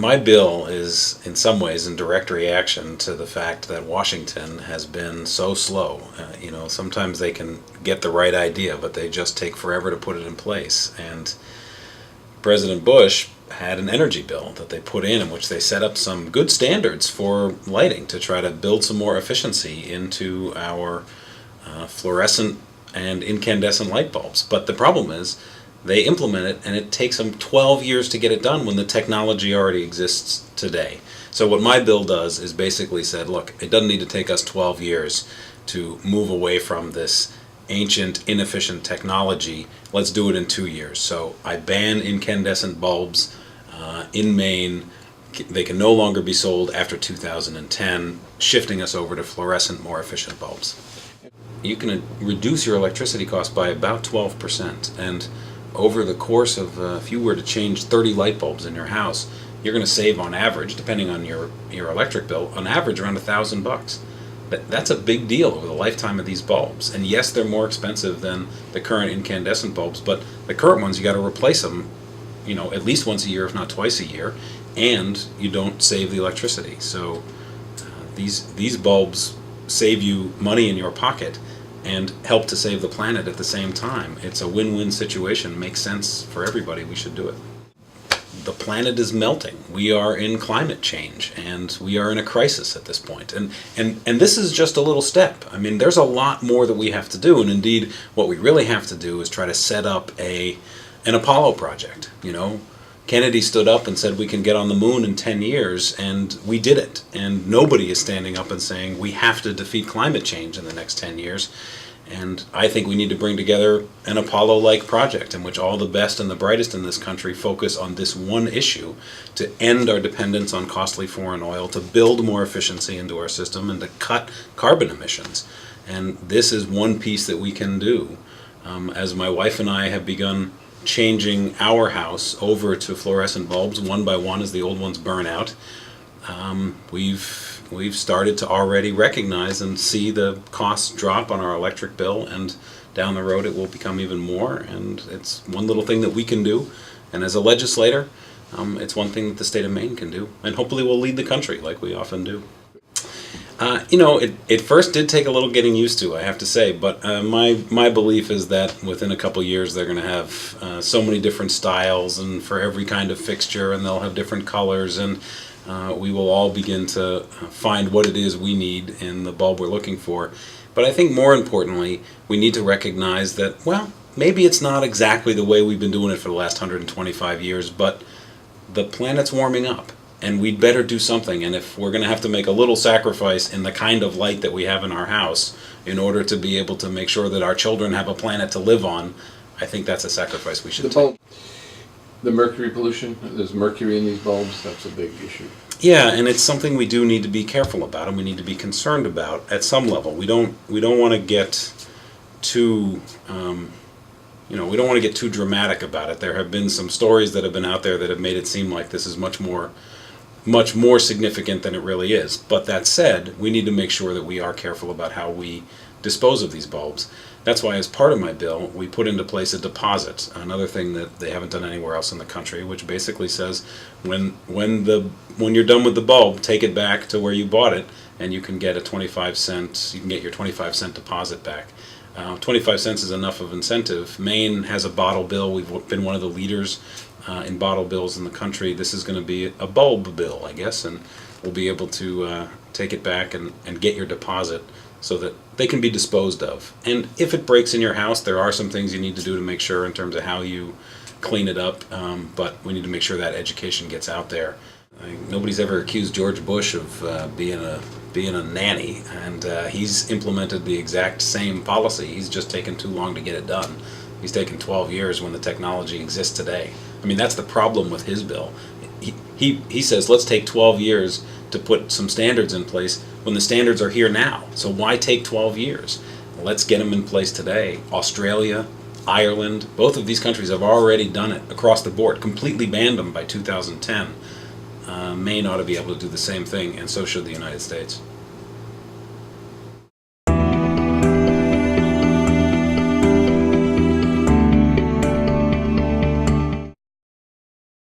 my bill is in some ways in direct reaction to the fact that Washington has been so slow. Sometimes they can get the right idea, but they just take forever to put it in place. And President Bush had an energy bill that they put in which they set up some good standards for lighting to try to build some more efficiency into our fluorescent and incandescent light bulbs. But the problem is they implement it and it takes them 12 years to get it done when the technology already exists today. So what my bill does is basically said, look, it doesn't need to take us 12 years to move away from this ancient, inefficient technology. Let's do it in 2 years. So I ban incandescent bulbs in Maine. They can no longer be sold after 2010, shifting us over to fluorescent, more efficient bulbs. You can reduce your electricity cost by about 12%, and over the course of, if you were to change 30 light bulbs in your house, you're going to save on average, depending on your electric bill, on average around $1,000. That's a big deal over the lifetime of these bulbs. And yes, they're more expensive than the current incandescent bulbs, but the current ones, you got to replace them, at least once a year, if not twice a year, and you don't save the electricity. So these bulbs save you money in your pocket and help to save the planet at the same time. It's a win-win situation. Makes sense for everybody. We should do it. The planet is melting. We are in climate change, and we are in a crisis at this point. And this is just a little step. I mean, there's a lot more that we have to do, and indeed, what we really have to do is try to set up an Apollo project. Kennedy stood up and said we can get on the moon in 10 years, and we did it. And nobody is standing up and saying we have to defeat climate change in the next 10 years. And I think we need to bring together an Apollo-like project in which all the best and the brightest in this country focus on this one issue to end our dependence on costly foreign oil, to build more efficiency into our system, and to cut carbon emissions. And this is one piece that we can do. As my wife and I have begun changing our house over to fluorescent bulbs one by one as the old ones burn out, we've started to already recognize and see the costs drop on our electric bill, and down the road it will become even more. And it's one little thing that we can do, and as a legislator, it's one thing that the state of Maine can do, and hopefully we'll lead the country like we often do. It first did take a little getting used to, I have to say, but my belief is that within a couple years they're going to have so many different styles and for every kind of fixture, and they'll have different colors, and we will all begin to find what it is we need in the bulb we're looking for. But I think more importantly, we need to recognize that, well, maybe it's not exactly the way we've been doing it for the last 125 years, but the planet's warming up. And we'd better do something, and if we're going to have to make a little sacrifice in the kind of light that we have in our house in order to be able to make sure that our children have a planet to live on, I think that's a sacrifice we should take. The mercury pollution, there's mercury in these bulbs, that's a big issue. Yeah, and it's something we do need to be careful about, and we need to be concerned about at some level. We don't want to get too we don't want to get too dramatic about it. There have been some stories that have been out there that have made it seem like this is much more significant than it really is. But that said, we need to make sure that we are careful about how we dispose of these bulbs. That's why, as part of my bill, we put into place a deposit, another thing that they haven't done anywhere else in the country, which basically says when you're done with the bulb, take it back to where you bought it, and you can get your 25-cent deposit back. 25 cents is enough of incentive. Maine has a bottle bill. We've been one of the leaders in bottle bills in the country. This is going to be a bulb bill, I guess, and we'll be able to take it back and get your deposit so that they can be disposed of. And if it breaks in your house, there are some things you need to do to make sure in terms of how you clean it up, but we need to make sure that education gets out there. Nobody's ever accused George Bush of being a nanny, and he's implemented the exact same policy. He's just taken too long to get it done. He's taken 12 years when the technology exists today. I mean, that's the problem with his bill. He says, let's take 12 years to put some standards in place when the standards are here now. So why take 12 years? Let's get them in place today. Australia, Ireland, both of these countries have already done it across the board, completely banned them by 2010. Maine ought to be able to do the same thing, and so should the United States.